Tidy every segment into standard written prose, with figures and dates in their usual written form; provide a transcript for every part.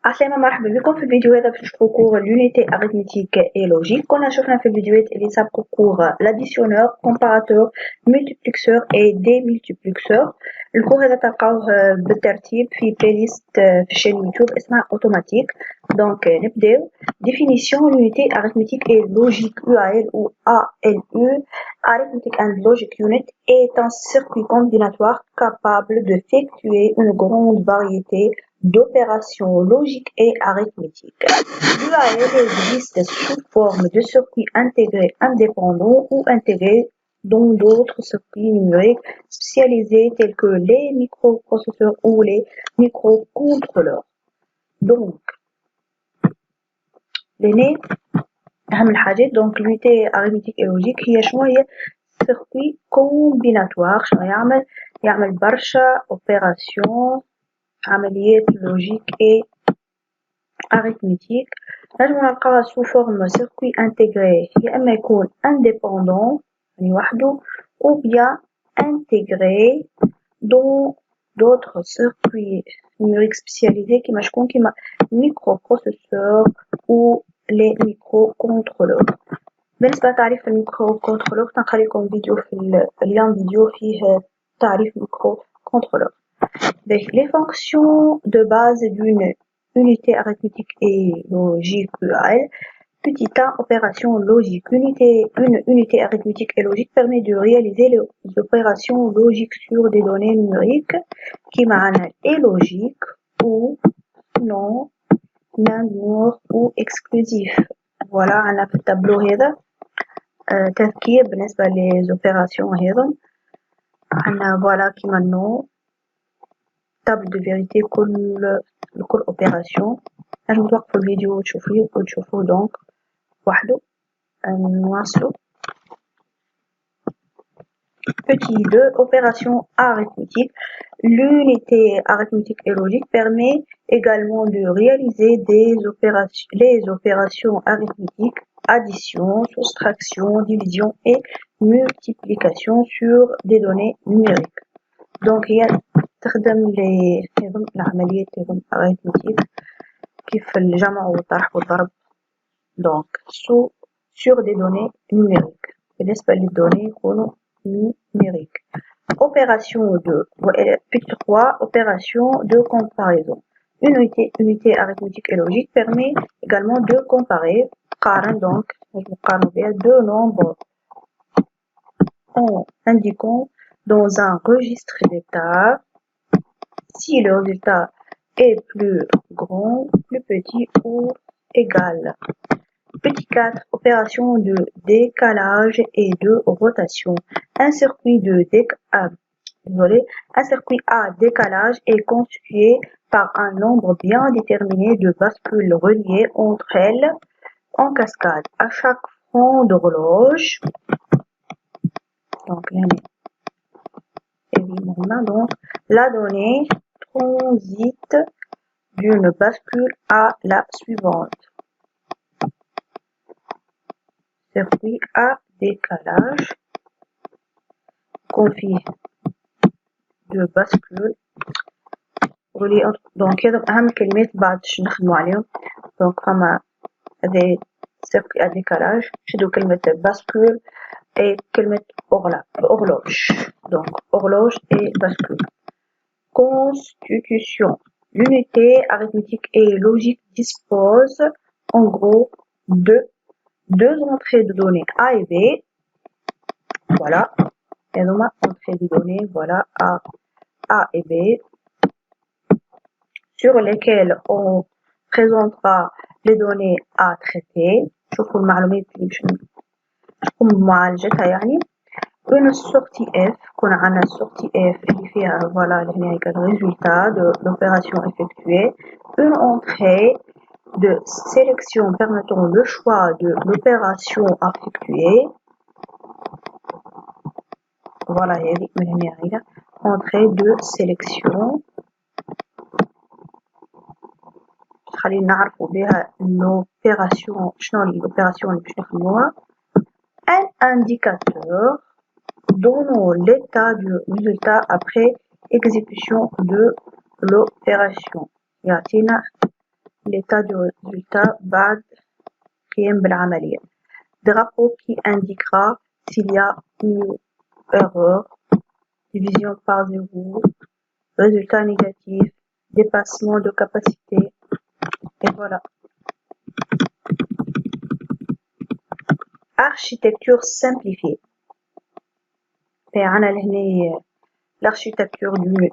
عسلامة، مرحبا بكم في الفيديو هذا باش نشوفو كور لونيتي اريثميتيك اي لوجيك. كنا شفنا في الفيديوهات اللي سابقو كور لاديسيونور، كومباراتور، ملتيبليكسور اي دي ملتيبليكسور. الكور هذا تلقاوه بالترتيب في بلاي ليست في الشين يوتيوب اسمها اوتوماتيك. دونك نبداو. ديفينيسيون لونيتي اريثميتيك اي لوجيك UAL ou ALU. Arithmetic and Logic Unit est un circuit combinatoire capable d'effectuer une grande variété d'opérations logiques et arithmétiques. L'UAL existe sous forme de circuits intégrés indépendants ou intégrés dans d'autres circuits numériques spécialisés tels que les microprocesseurs ou les microcontrôleurs. Donc, لهنا أهم الحاجات. دونك l'unité arithmétique et logique هي شنو هي؟ circuit combinatoire. شنو يعمل برشا opération عمليات لوجيك اي اريثميتيك. نجمو نلقاوها سو فورم سيركوي انتيغري، يا اما يكون انديبوندون يعني وحده او بيان انتيغري دون دوطخ سيركوي نيميريك سبيسياليزي كيما شكون؟ كيما ميكرو بروسيسور او لي ميكرو كونترولور. بالنسبه لتعريف الميكرو كونترولور تنخليكم فيديو في اليوم فيديو فيه تعريف ميكرو كونترولور. Les fonctions de base d'une unité arithmétique et logique UAL. Petit a, opération logique. Une unité arithmétique et logique permet de réaliser les opérations logiques sur des données numériques qui est logique ou non, non ou exclusif. Voilà, on a fait le tableau هذا تذكير بالنسبة les opérations هذا. On voilà كيما النوع table de vérité كل opération. نجم توقفوا الفيديو وتشوفوه دونك وحده. نواصلو. Petit 2, opération arithmétique. L'unité arithmétique et logique permet également de réaliser les opérations arithmétiques, addition, soustraction, division et multiplication sur des données numériques. Donc هي تخدم العمليات arithmétique كيف الجمع والطرح والضرب. Donc sur des données numériques. بالنسبة للدوني يكونوا numériques. Opération 2. Petit 3. Opération de comparaison. Une unité arithmétique et logique permet également de comparer. Donc deux nombres en indiquant dans un registre d'état si le résultat est plus grand, plus petit ou égal. Petit 4, opération de décalage et de rotation. Un circuit à décalage est constitué par un nombre bien déterminé de bascules reliées entre elles en cascade. À chaque front d'horloge, donc la donnée transite d'une bascule à la suivante. Circuit à décalage confie de bascule relié entre. Donc هذا أهم كلمات بعد نخدمو عليهم. Donc فما هذا circuit à décalage شدو كلمة bascule et كلمة horloge. Donc horloge et bascule. Constitution. L'unité arithmétique et logique dispose en gros de deux entrées de données A et B. Voilà. Et donc, entrée de données, voilà, A et B, sur lesquelles on présentera les données à traiter. شوفوا المعلومات اللي باش نقوم بمعالجتها يعني. Une sortie F, qu'on a une sortie F qui fait voilà le résultat de l'opération effectuée. Une entrée de sélection permettant le choix de l'opération effectuée. Voilà, entrée de sélection. تخلينا نعرفوا بها l'opération شنو هي l'opération اللي باش نخدموها. Un indicateur donnant l'état du résultat après exécution de l'opération. يعطينا l'état du résultat بعد قيام بالعملية. Drapeau qui indiquera s'il y a une erreur, division par zéro, résultat négatif, dépassement de capacité, et voilà. Architecture simplifiée. Et on a l'architecture d'une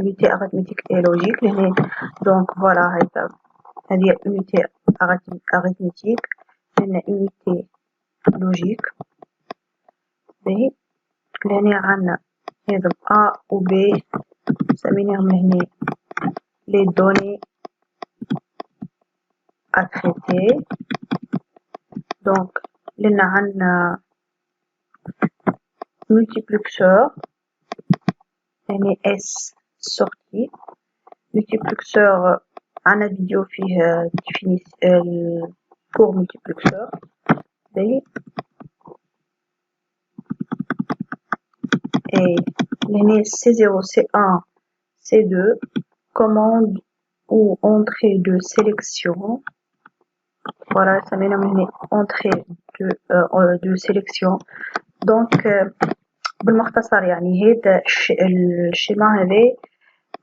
unité arithmétique et logique. Donc voilà, هذه unité arithmétique, une unité logique. باهي لهنا عنا هذا A و B سميناهم هنا les données à traiter. Donc لنا عنا multiplexeur هنا S sortie multiplexeur عنا فيديو فيه pour multiplexeur. باهي et لهنا C0 C1 C2 commande ou entrée de sélection. Voilà, ça met une entrée de sélection. Donc بالمختصر يعني هذا الشيما هذا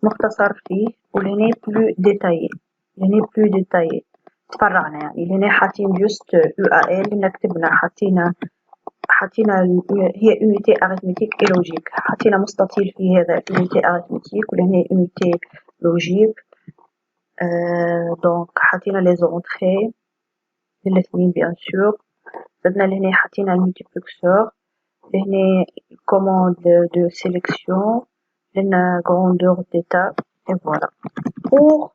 مختصر فيه ولهنا بلو ديتايي لهنا بلو ديتايي تفرعنا يعني لهنا حاطين جوست UAL اللي كتبنا حاطين هي unité arithmétique et logique حاطين مستطيل في هذا unité arithmétique ولهنا unité logique. donc حاطين les entrées الاثنين bien sûr. زدنا لهنا حاطين المultiplexeur لهنا commande de sélection لهنا grandeur d'état et voilà. Pour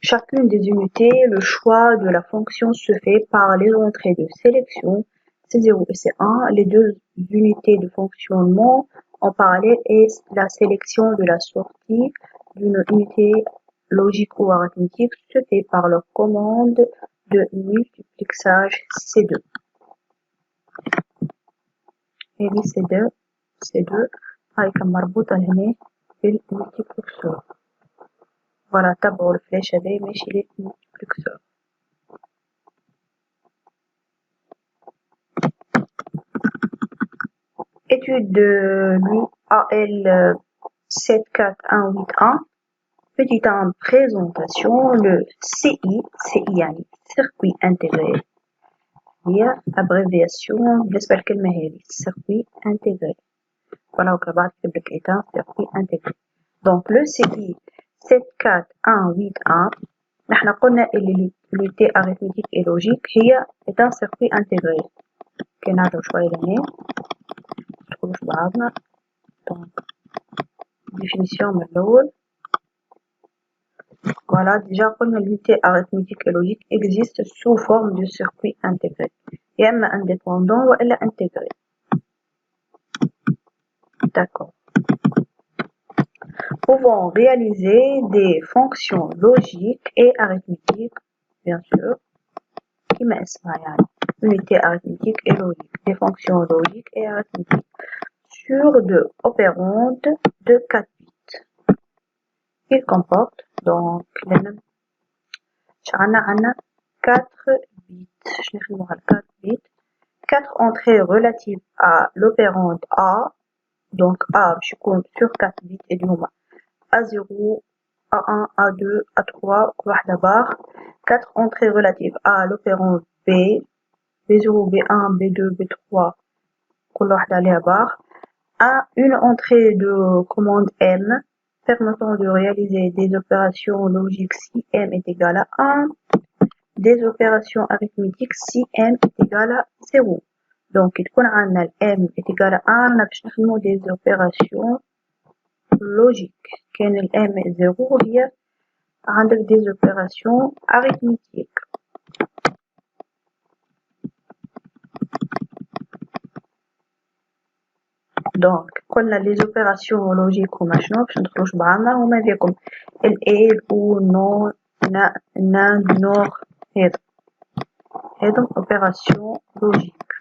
chacune des unités, le choix de la fonction se fait par les entrées de sélection C0 et C1, les deux unités de fonctionnement en parallèle et la sélection de la sortie d'une unité logique ou arithmétique se fait par leur commande de multiplexage C2. هذه C2 هاي كان مربوطة هنا بالمultiplexeur. Voilà, تبعوا الفلاش هذا ماشي للمultiplexeur. Étude de l'UAL 74181. Petite en présentation, le CI يعني circuit intégré. هي abréviation بالنسبة للكلمة هذه circuit intégré. Voilà, وكذا بعد كتب لك état circuit intégré. Donc le CI 74181 نحن قلنا اللي l'unité arithmétique et logique هي est un circuit intégré. كي نعرفو شوية لهنا ندخلوش بعضنا. Donc définition من الأول. Voilà, déjà قلنا l'unité arithmétique et logique existe sous forme de circuit intégré. يا إما indépendant وإلا intégré. D'accord. Pouvant réaliser des fonctions logiques et arithmétiques, bien sûr, qui يعني unité arithmétique et logique, des fonctions logiques et arithmétiques sur deux opérandes de 4 bits. Il comporte donc les mêmes. عنا 4 bits. Je vais faire 4 bits. 4 entrées relatives à l'opérande A. Donc A, je compte sur 4 bits et du moment A0, A1, A2, A3, واحدة barre. 4 entrées relatives à l'opérande B. B0, B1, B2, B3, كل واحدة عليها barre. Une entrée de commande M permettant de réaliser des opérations logiques si M est égal à 1, des opérations arithmétiques si M est égal à 0. Donc, quand on a M est égal à 1, on a des opérations logiques. Quand M est 0, il y a des opérations arithmétiques. Donc, quand les opérations logiques ou machin, باش ندخلوش بعضنا هما ذيكم ال ou non nain du nord هذا opération logique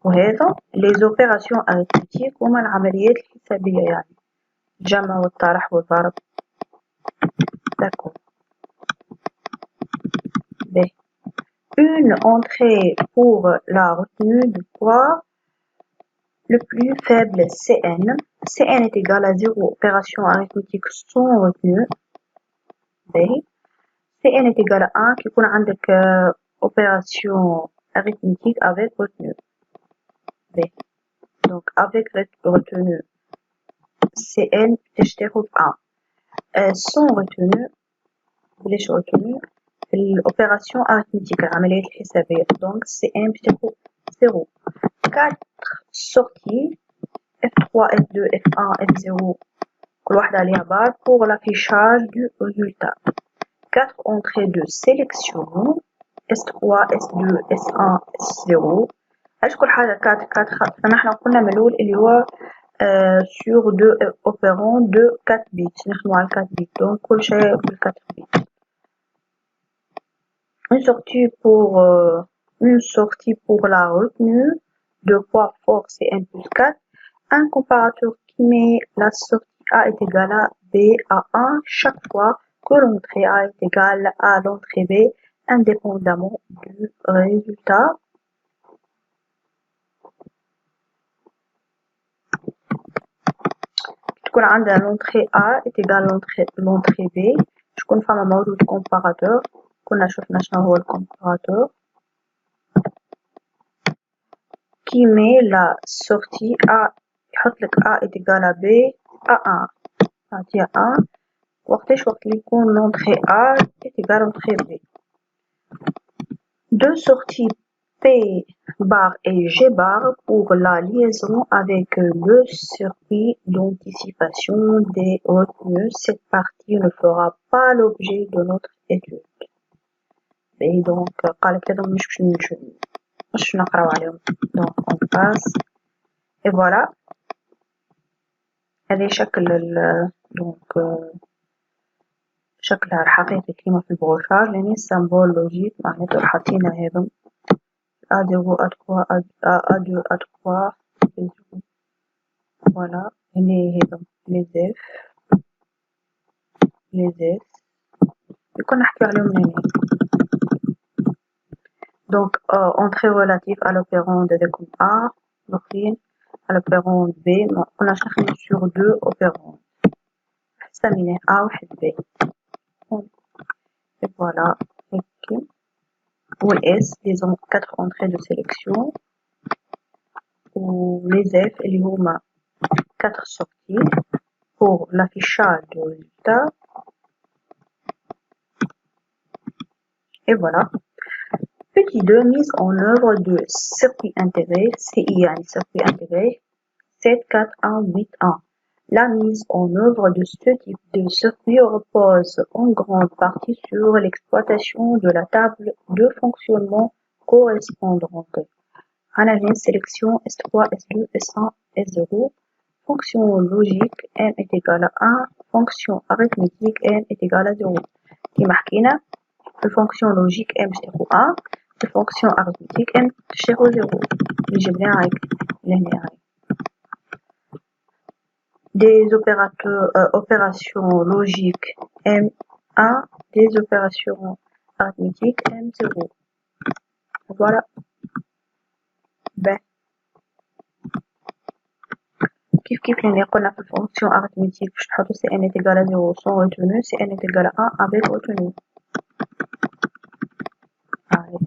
وهذا les opérations arithmétiques هما العمليات الحسابية يعني الجمع والطرح والضرب. D'accord. B. Une entrée pour la retenue du poids le plus faible Cn. Cn est égal à 0 opération arithmétique sans retenue. B. Cn est égal à 1 qui يكون عندك opération arithmétique avec retenue. B. Donc avec retenue Cn تشتغل 1. sans retenue بلاش retenue في الopération arithmétique العمليات الحسابية donc Cn بتكون 0. 4 sorties F3, F2, F1, F0 كل واحدة عليها barre pour l'affichage du résultat. 4 entrées de sélection S3, S2, S1, S0 هاش كل حاجة 4 فنحنا قلنا ملول اللي هو sur 2 opérants de 4 bits نخدمو على 4 bits donc كل شيء بال 4 bits. Une sortie pour la retenue de poids fort Cn plus 4. Un comparateur qui met la sortie A est égale à B à 1 chaque fois que l'entrée A est égale à l'entrée B indépendamment du résultat. تكون عندنا l'entrée A est égale à l'entrée B. شكون فما موجود comparateur كنا شفنا شنو هو الcomparateur qui met la sortie A يحط لك A est égal à B à 1 نعطيها 1 وقت اللي يكون l'entrée A est égale à l'entrée B. Deux sorties P bar et G bar pour la liaison avec le circuit d'anticipation des retenues. Cette partie ne fera pas l'objet de notre étude. Et donc قالك هذا مش نقراو عليهم donc on passe et voilà هذا شكل donc شكلها الحقيقي كيما في البروشار لأن السامبول لوجيك معناته حاطين هذا A0 A3 A2 A3 voilà هنا هذا les F يكون نحكي عليهم هنا donc entrée relative à l'opérand de comme A l'autre à l'opérand B on a cherché sur deux opérands سميناه A واحد B et voilà ok ou S les 4 entrées de sélection ou les F اللي هما 4 sorties pour l'affichage du résultat et voilà. Petit 2 mise en œuvre de circuit intégré CI يعني circuit intégré 7 4 1 8 1. La mise en œuvre de ce type de circuit repose en grande partie sur l'exploitation de la table de fonctionnement correspondante. Analyse sélection S3, S2, S1, S0. Fonction logique n est égale à 1. Fonction arithmétique n est égale à 0. كيما حكينا الفونكسيون لوجيك n تساوي 1 الفونكسيون arithmétique n تساوي 0 اللي جبناها هاك لهنا هاي. Des opérations logiques M1, des opérations arithmétiques M0. Voilà. Ben. كيف اللي قلنا في الفونكسيون arithmétique باش تحطو Cn est égal à 0 sans retenue Cn est égal à 1 avec retenue. هاي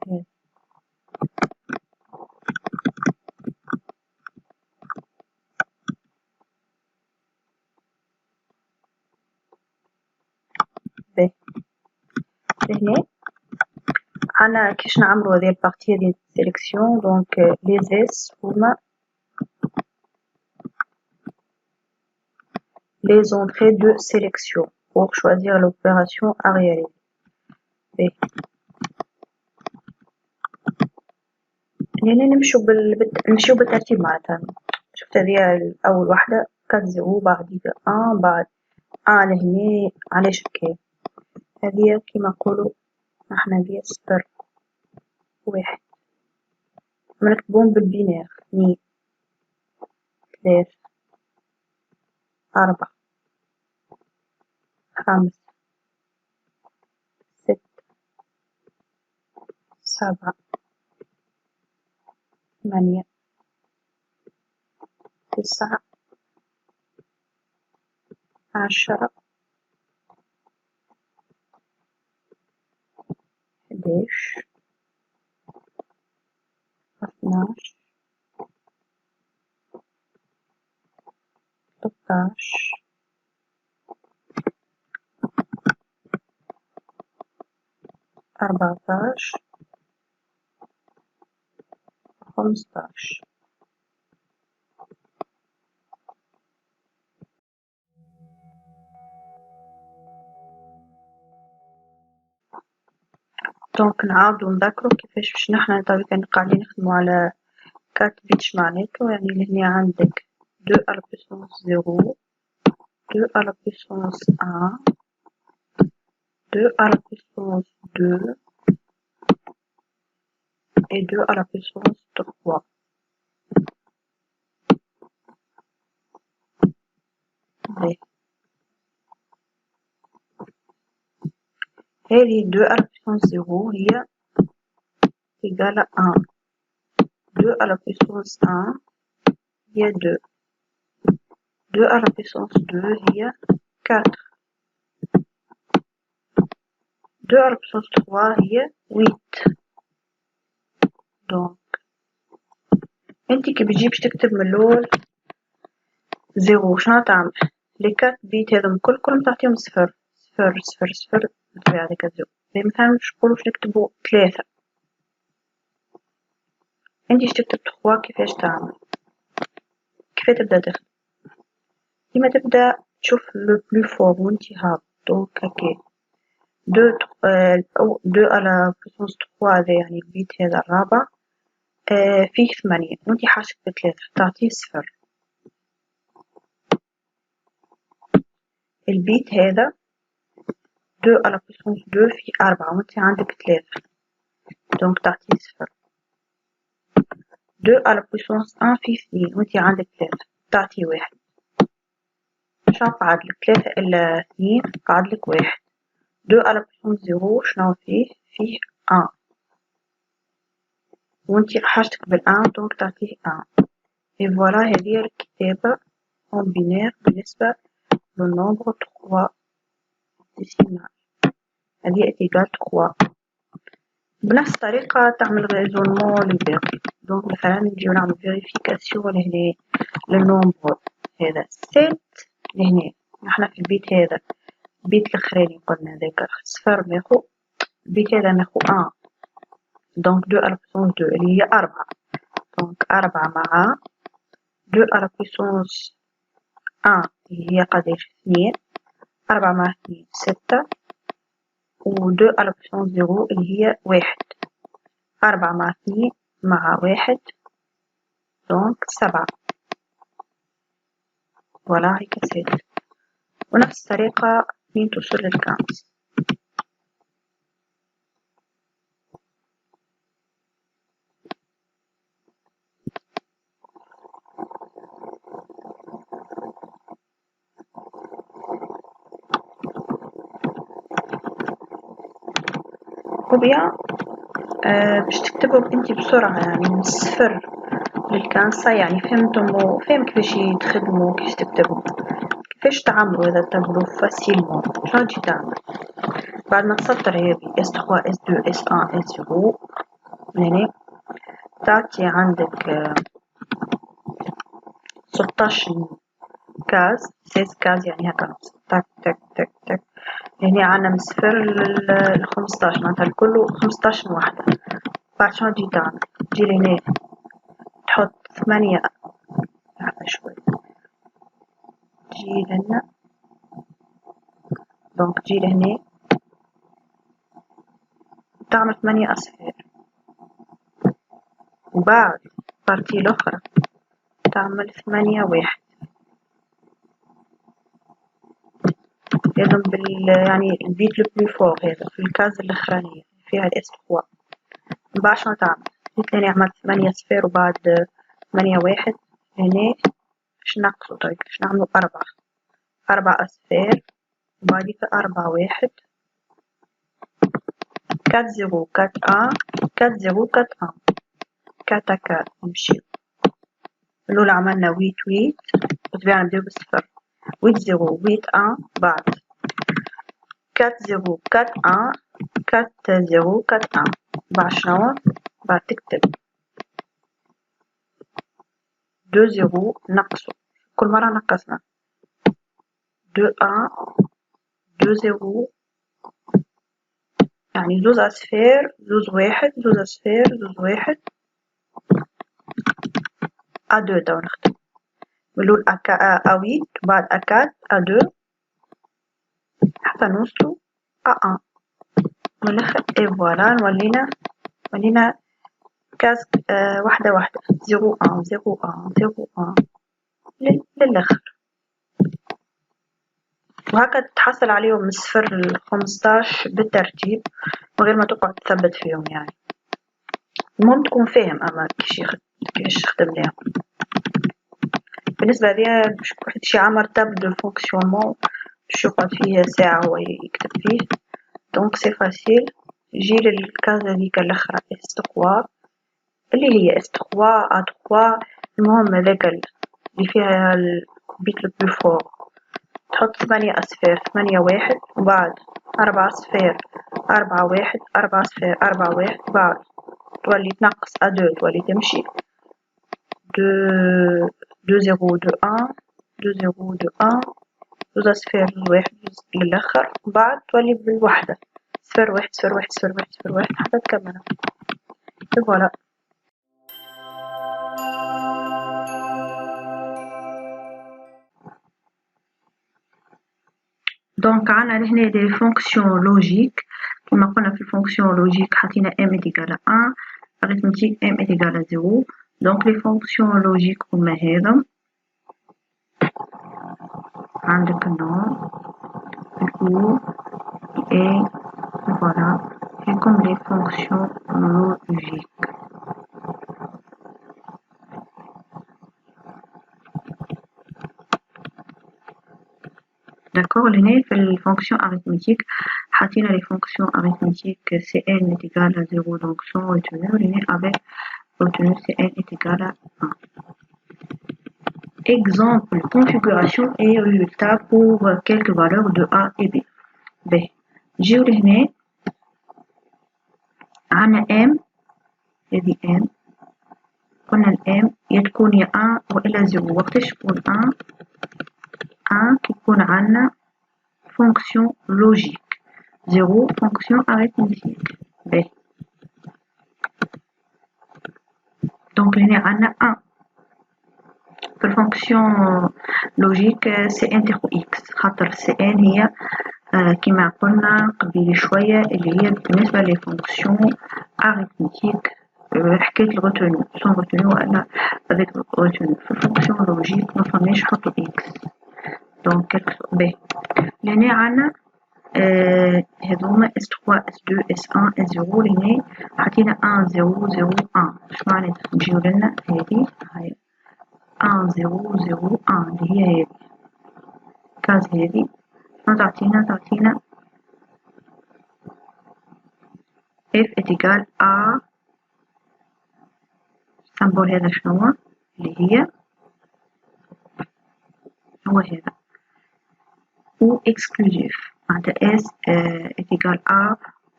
ب هنا عنا كيفاش نعملو هذه البارتي ديال السيليكسيون دونك لي اس هما les entrées de sélection pour choisir l'opération à réaliser. هنا نمشيو بالترتيب معناتها شفت هذه أول واحدة 4 0 بعد 1 بعد لهني علاش هكا؟ هذيا كيما نقولو احنا هذيا 0 1 نكتبوهم بالبينار 2 3 4 5 6 7 8 9 10 11 12 13 14 15. دونك نعاودو نذكرو كيفاش باش نحنا طبعا قاعدين نخدمو على 4 بيتش معناتو يعني لهنا عندك 2 à la puissance 0 2 à la puissance 1 2 à la puissance 2 et 2 à la puissance 3. هذه 2 à la puissance 0 هي égale à 1. 2 à la puissance 1 هي 2. 2 à la puissance 2 هي 4. 2 à la puissance 3 هي 8. دونك انتي كي بتجي باش تكتب من الأول 0 شنو تعمل؟ لي 4 بيت هذم كلهم تعطيهم 0 0 0 0 بالطبيعة هذاك 0. مثلا باش نقولو باش نكتبو 3 انتي باش تكتب 3 كيفاش تعمل؟ كيف تبدا تخدم؟ ديما تبدا تشوف لو بلو فور وانتي هابط دونك هكا 2 على بويسونس 3 هذا يعني البيت هذا الرابع فيه 8 وانتي حاشك ب3 تعطيه 0. البيت هذا 2 على بويسونس 2 فيه 4 وانتي عندك 3 دونك تعطيه 0. 2 على بويسونس 1 فيه 2 وانتي عندك 3 تعطيه 1. شنو قعدلك 3 إلا 2 قعدلك 1. 2 على بويسونس 0 شنو فيه؟ فيه 1 وانتي حاجتك بال1 دونك تعطيه 1. اي فوالا هذه هي الكتابة اون بينير بالنسبة للنومبر 3 ديسيمال. هذه إيجال 3. بنفس الطريقة تعمل ريزونمون للباقي. دونك مثلا نجيو نعمل فيريفيكاسيون لهنا للنومبر هذا 7 لهنا نحنا في البيت هذا البيت الأخراني قلنا هذاك 0 ناخو البيت هذا ناخو 1 دونك 2 على بويسونس 2 اللي هي 4 دونك 4 مع 2 على بويسونس 1 هي قداش 2 4 مع 2 6 و 2 على بويسونس 0 اللي هي 1 4 مع 2 مع 1 دونك 7. فوالا هيك سهل. ونفس الطريقة 2 توصل لل15. وبيا باش تكتبهم انتي بسرعة يعني من 0 لل15 يعني فهمتم فهم كيفاش تخدموا كيفاش تكتبوا كيفاش تعملوا هذا التابلو فاسيلمون. شنو تجي تعمل بعد ما تسطر هذه S3 S2 S1 S0 من هنا تعطي عندك 16 كاز 16 كاز يعني هكا نص تك تك تك تك. هنا عنا من 0 ل 15 معناتها الكل 15 وحدة. بعد شنو تجي تعمل؟ تجي لهنا تحط 8 شوي تجي لهنا دونك تجي لهنا تعمل 8 أصفار وبعد بارتي الأخرى تعمل 8 1 لازم يعني البيت لو بلو فور هذا في الكاز الأخرانية فيها الإس 3. من بعد شنو تعمل؟ قلت لي عملت 8 صفر وبعد 8 واحد هنا باش نقصو. طيب باش نعملو 4 أصفار وبعديك 4 واحد 4 0 4 1 4 0 4 1 4 4 نمشيو. الأولى عملنا 8 8 وتبيع نديرو بالصفر 8 0 8 1 بعد 4 0 4 1 4 0 4 1 بعد شنو؟ بعد تكتب 2 0 نقصو كل مرة نقصنا 2 1 2 0 يعني زوز أصفار زوز واحد زوز أصفار زوز واحد أ2 توا نخدم نقولو أ8 وبعد أ4 أ2 حتى نوصلو أ1 من الآخر إي فوالا ولينا كاس واحدة 0 1 0 1 0 1 للآخر. وهكا تحصل عليهم من 0 ل15 بالترتيب من غير ما تقعد تثبت فيهم يعني. المهم تكون فاهم أما كيفاش تخدم بيهم. بالنسبة ليا باش واحد شي عمر تابل دو فونكسيونمون باش يقعد فيه ساعة هو يكتب فيه دونك سي فاسيل. يجي للكاز هاذيكا الأخرى اس 3 اللي هي اس 3 ا 3 المهم هذاك اللي فيها البيت لو بلو فور تحط 8 أصفار 8 واحد وبعد 4 صفار 4 واحد 4 صفار 4 واحد بعد تولي تنقص أ2 تولي تمشي 2 2 0 2 1 2 0 2 1 زوز أصفار زوز واحد للآخر بعد تولي بالوحدة 0 1 0 1 0 1 0 1 حتى تكملها. فوالا. دونك عنا لهنا دي فونكسيون لوجيك كما قلنا في الفونكسيون لوجيك حطينا m est égal à 1 arithmétique m est égal à 0 دونك لي فونكسيون لوجيك هما هذا عندك النوع الأو et voilà c'est comme les fonctions logiques. D'accord, لهنا في الفونكسيون arithmétique حطينا les fonctions arithmétiques cn est égal à 0 donc sont retenues لهنا avec retenu cn est égal à 1. Exemple, configuration et résultat pour quelques valeurs de a et b. B. نجيو لهنا عنا m هذه m قلنا الام تكون يا 1 وإلا 0 وقتاش تكون 1 كي يكون عنا fonction logique 0 fonction arithmétique B. donc هنا عنا 1 في الفونكسيون لوجيك سي ان تاخو اكس خاطر سي ان هي كما قلنا قبل شوية اللي هي بالنسبة لي فونكسيون اريثميتيك حكاية الغوتونو سون غوتونو ولا افيك غوتونو في الفونكسيون لوجيك مفهمناش نحطو اكس دونك ب لهنا عنا هذوما اس 3 اس 2 اس 1 اس 0 لهنا حطينا 1 0 0 1 اش معناتها نجيو لنا هذه هاي 1 0 0 1 اللي هي هذه كاز هذه شنو تعطينا f est égal à السمبول هذا شنو اللي هي هو هذا ou exclusif معناتها s est égal à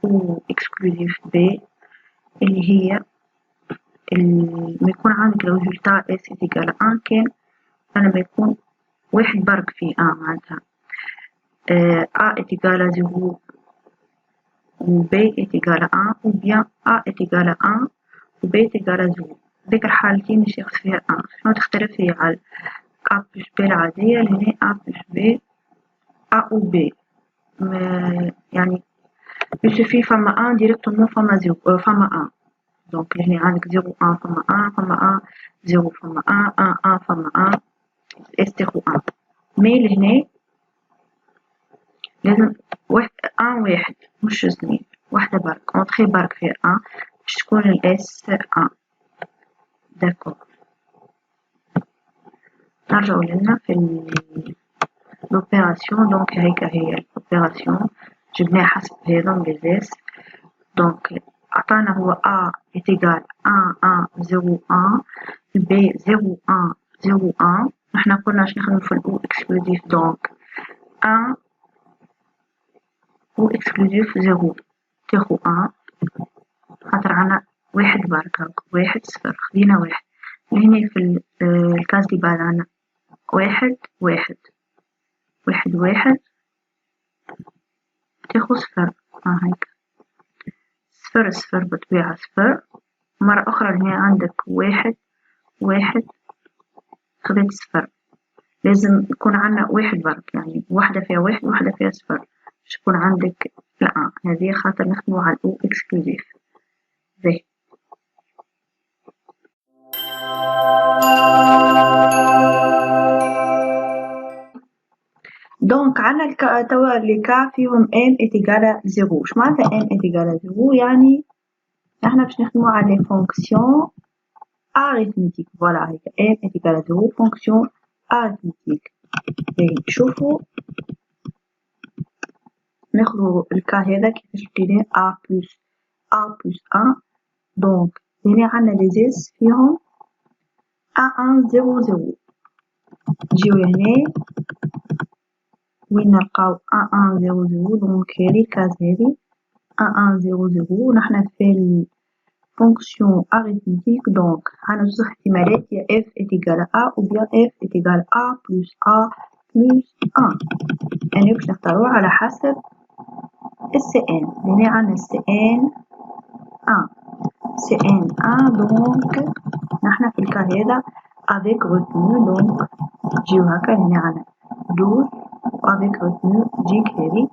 ou exclusif b اللي هي ما يكون عندك الريزولتا s est égal à 1 كان لما يكون واحد برك فيه معناتها a est égal à 0 ou b est égal à 1 ou bien a est égal à 1 ou b est égal à 0 ذيك الحالتين مش ياخذ فيها 1 شنو تختلف هي على a plus b العادية اللي هي a plus b a ou b يعني يسوفي فما 1 ديريكتومون فما 0 فما 1 دونك هنا عندك 0 1 فما 1 فما 1 0 فما 1 1 1 فما 1 اس تاخو 1 مي لهنا لازم واحد واحد مش اثنين، واحدة برك اونتخي برك في باش تكون الاس داكور. نرجعو لنا في l'opération. دونك هيك هي الأوبيراسيون جبناها حسب هذم ليزاس. دونك عطانا هو A est égal 1 1 0 1 B 0 1 0 1. نحنا قلنا باش نخدمو في الأو اكسكلوديف. دونك 1 أو اكسكلوديف 0 تاخو 1 خاطر عنا واحد برك هاكا، واحد صفر خدينا واحد. لهنا في الكاز دي بعد عنا واحد واحد واحد واحد تاخو صفر. هيك صفر صفر بطبيعة صفر. مرة أخرى هنا عندك واحد واحد خديت صفر. لازم يكون عنا واحد برك، يعني واحدة فيها واحد وواحدة فيها صفر باش يكون عندك لا. هذه خاطر نخدمو على الأو اكسكلوزيف. باهي دونك عنا توا لي كا فيهم ام إتيغالا زيرو. اش معناتها ام إتيغالا زيرو؟ يعني احنا باش نخدمو على لي فونكسيون arithmétique. فوالا هيك ام إتيغالا زيرو فونكسيون arithmétique. باهي شوفو ناخدو الكا هذا كيفاش لقيناه a plus 1. دونك هنا عنا لي زيس فيهم 1 1 0 0. نجيو هنا وين نلقاو 1 1 0 0. دونك هذه الكاز هذه 1 1 0 0 ونحنا في الفونكسيون arithmétique. دونك عنا زوج احتمالات، يا f est égal à a ou bien f est égal à plus 1. يعني باش نختاروه على حسب السي ان. هنا عنا السي ان 1. دونك نحنا في الكا هذا avec retenue. دونك نجيو هكا هنا عنا 12 avec retenue تجيك هذه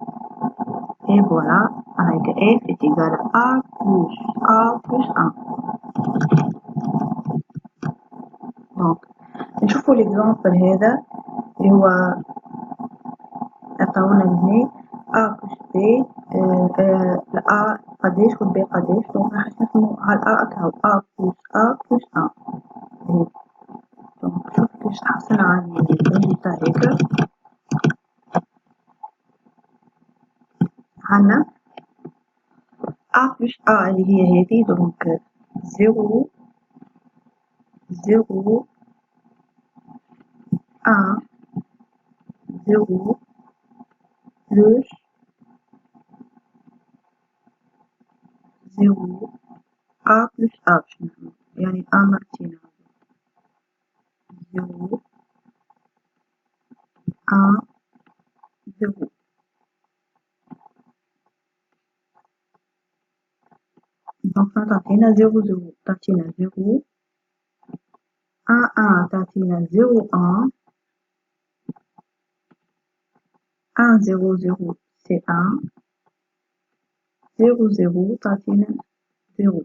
et voilà هيك f est égal à a plus 1. دونك نشوفو l'exemple هذا اللي هو عطاونا هنا a plus b a قداش و b قداش. دونك راح نخدمو على a أكاو a plus 1. دونك شوف كيفاش تحصل على الريزلتا هيك. عنا a plus a اللي هي هذه. دونك 0 0 1 0 plus 0 a plus a يعني a مرتين 0 1 0. دونك تعطينا 0 0 تعطينا 0 1 1 تعطينا 0 1 1 0 0 c'est 1 0 0 تعطينا 0.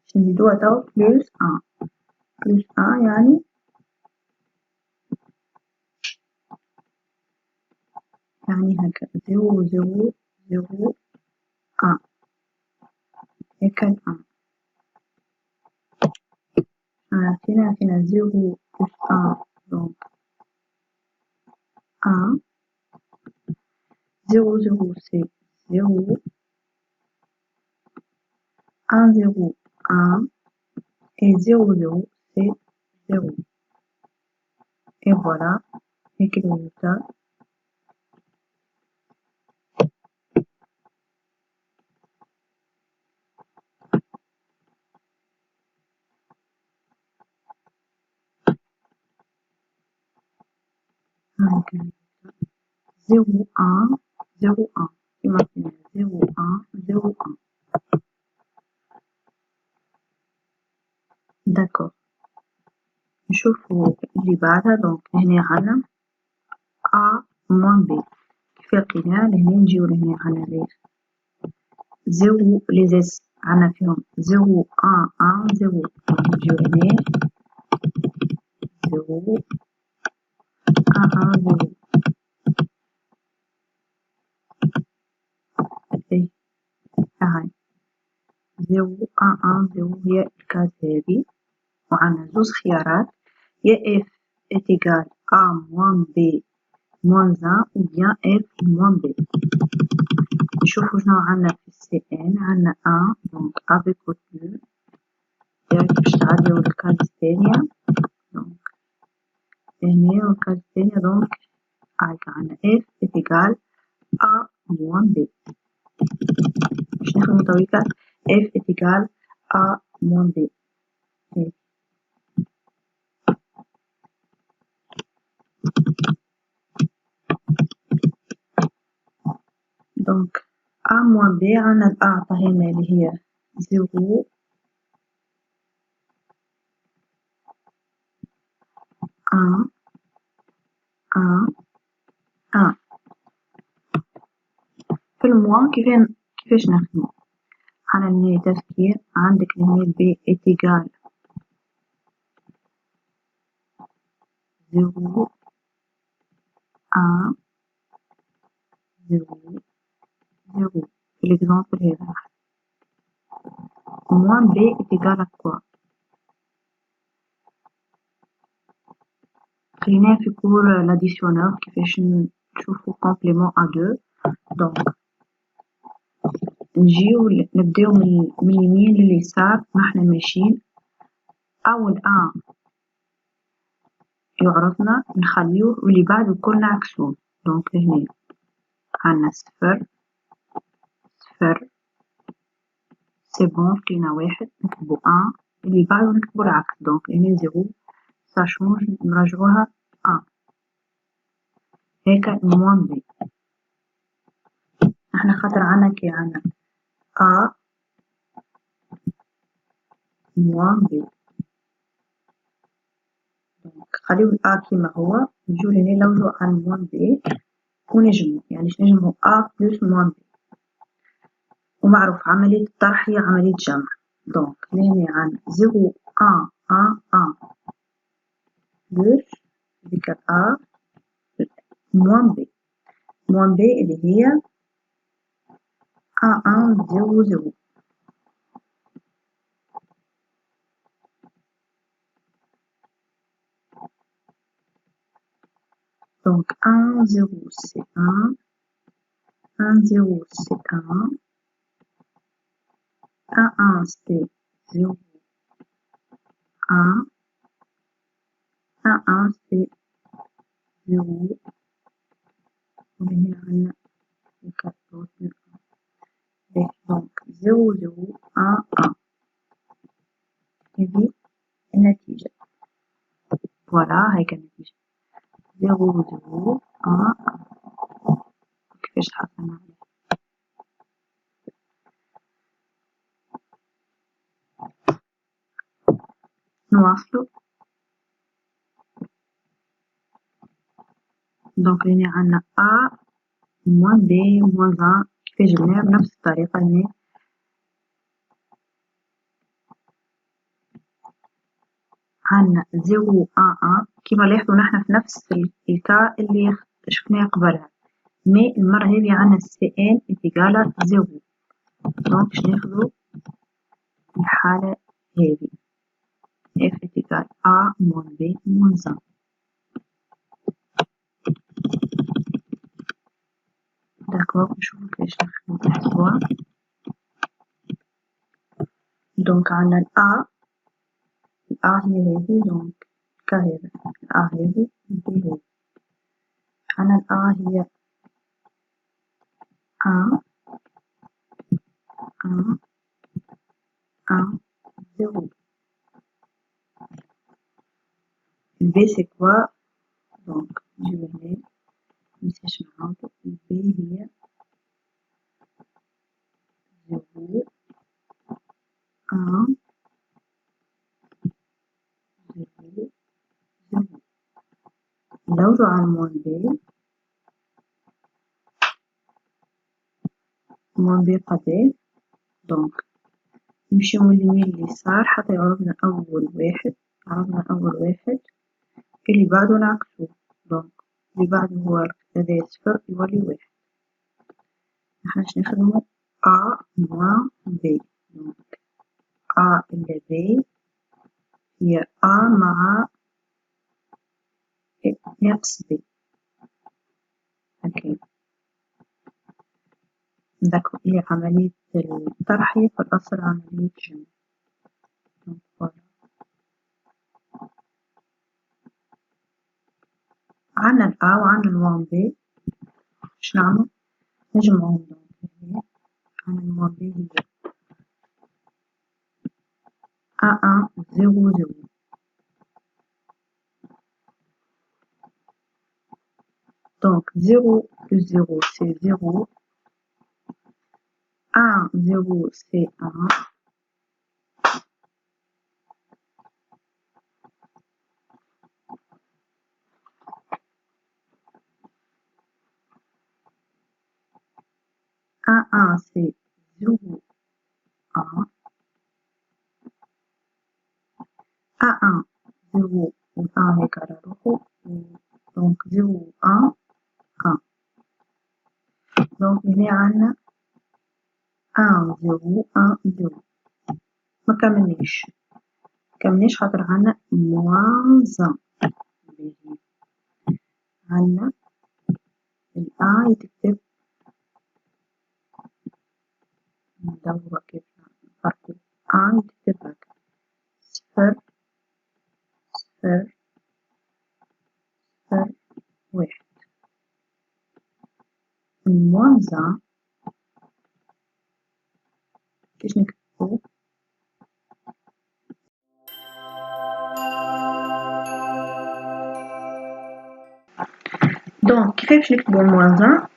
باش نزيدوها توا بلس 1 يعني هكا 0 0 0 1 هكا 1 عطينا 0 بلس 1 دونك 1 0 0 c'est 0 1 0 1 et 0 0 c'est 0. Et voilà هيك الريزلتا. هيك 0 1 0 1 كيما قلنا 0 1 0 1. داكور نشوفو اللي بعدها. دونك هنا عنا a moins b. كيف لقيناها؟ لهنا نجيو لهنا عنا لي 0 لي زيس عنا فيهم 0 1 1 0. نجيو هنا 0 1 1 0 هاي 0 1 1 0 هي الكاز هذي، وعندنا زوز خيارات يا f est égal a moins b moins 1 ou bien f moins b. نشوفو شنو عندنا في السي ان، عندنا 1 دونك avec hauteur ديريكت باش تعديو للكاز الثانية، دونك هنا والكاز الثانية دونك هاكا عندنا f est égal a moins b. باش نخدمو تويكا f est égal a moins b. دونك a moins b عندنا ال a عطاهالنا اللي هي 0 1 1 1. في الموان كيفاش نخدمو؟ عندنا هنا تفكير، عندك هنا b est égal 0 1 0 0 في l'exemple هذا. moins b est égal à quoi؟ خليناه في كور l'additionnaire كيفاش نشوفو complément à 2. دونك نجيو نبداو من اليمين لليسار نحنا ماشيين، أول ان يعرضنا نخليوه واللي بعده الكل نعكسوه. دونك هنا عندنا 0 0 سي بون، لقينا 1 نكتبو 1 اللي بعده نكتبو العكس. دونك هنا 0 سا شونج نرجعوها 1 هيكا موان بي. احنا خاطر عنا كي عنا ا موان بي، دونك خليو الأ كيما هو، نجيو لهنا نلوجو على موان بي ونجمو، يعني باش نجمو أ بلس موان بي، ومعروف عملية الطرح هي عملية جمع. دونك هنا عندنا 0 1 1 1 بلس ديك أ موان بي، موان بي اللي هي 1 1 0 0. Donc 1 0 c'est 1 1 0 c'est 1 1 1 c'est 0 1 1 1 c'est 0. وهنا عندنا الكارت دونك 0 0 1 1 هذه النتيجة. فوالا هيك النتيجة 0 0 1 1. كيفاش حصلنا عليه؟ نواصلو. دونك هنا عندنا A moins B moins 1 كيفاش جبناها بنفس الطريقة. هنا عندنا 0 1 1 كيما لاحظوا نحنا في نفس الكا اللي شفناه قبلها، مي المرة هذي عندنا سي ان إتيغالا 0. دونك باش ناخدو الحالة هذي f إتيغال A moins B moins 1. داكوغ نشوفو كيفاش نخدمو نحسبوها. دونك عندنا الأ هي هذي، دونك كا هذا الأ هذي البي هذي. عندنا الأ هي 1 1 1 0. البي سي كوا؟ دونك نجيو هنا منساش نعاودو، البي هي 0 1 0 0. نلوجو على موان بي، موان بي قداه. دونك نمشيو من اليمين لليسار حتى يعرضنا أول واحد، عرضنا أول واحد اللي بعده نعكسوه. دونك اللي بعده هو هذا 0 يولي 1. نحنا باش نخدمو A moins B. Donc A اللي B هي A مع ناقص B. أوكي. داكو هي عملية الطرح في الأصل عملية جمع. عنا ال A وعنا ال 1B. اش نعمل؟ نجمعهم. عنا ال 1B هي A1 0 0. Donc 0 plus 0 c'est 0. 1 0 c'est 1. 1 1 c'est 0 1. 1 0 و 1 هيك على روحه. donc 0 1 1. donc هنا عنا 1 0 1 0. ما كملناش خاطر عنا موان 1. عنا ال A يتكتب ندورو كيف نفرقو. A يتكتب هكا 0 0 0 1. موان 1 كيفاش نكتبو؟ دونك كيفاش نكتبو موان 1؟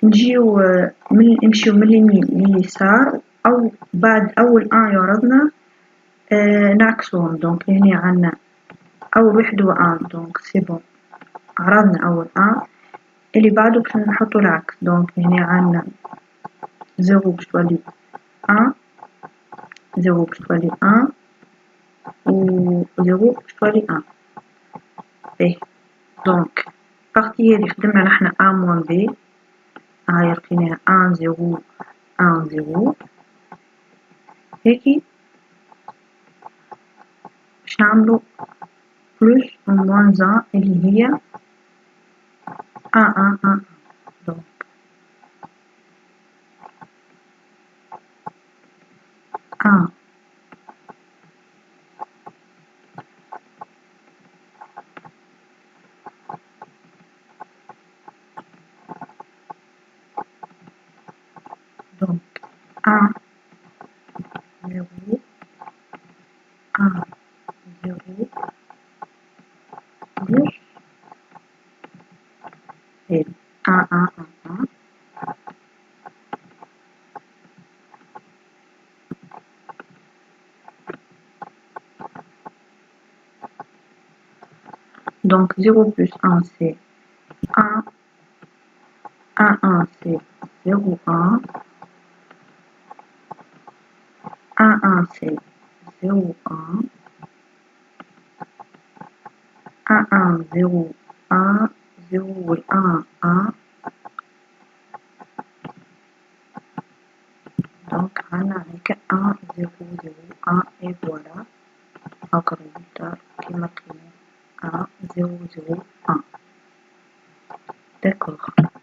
نمشيو من اليمين لليسار أو بعد أول أن يعرضنا نعكسوهم. دونك هنا عنا أول واحد هو أن. دونك سي بون عرضنا أول أن اللي بعده باش نحطو العكس. دونك هنا عنا 0 باش تولي 1 0 باش تولي 1 و 0 باش تولي 1. باهي دونك البارتي هاذي خدمنا نحنا A moins B. هاي لقيناها 1 0 1 0 هيكي. باش نعملو بلوس و موان 1 اللي هي 1 1 1. دونك 1 donc 1 0 1 0 plus et 1 1 1 1. Donc 0 plus 1 c'est 1 1 1 c'est 0 1 1 1 c'est 0 1 1 1 0 1 0 1 1. donc عنا هيك 1 0 0 1 et voilà هاكا الريزلتا كيما لقينا 1 0 0 1. d'accord.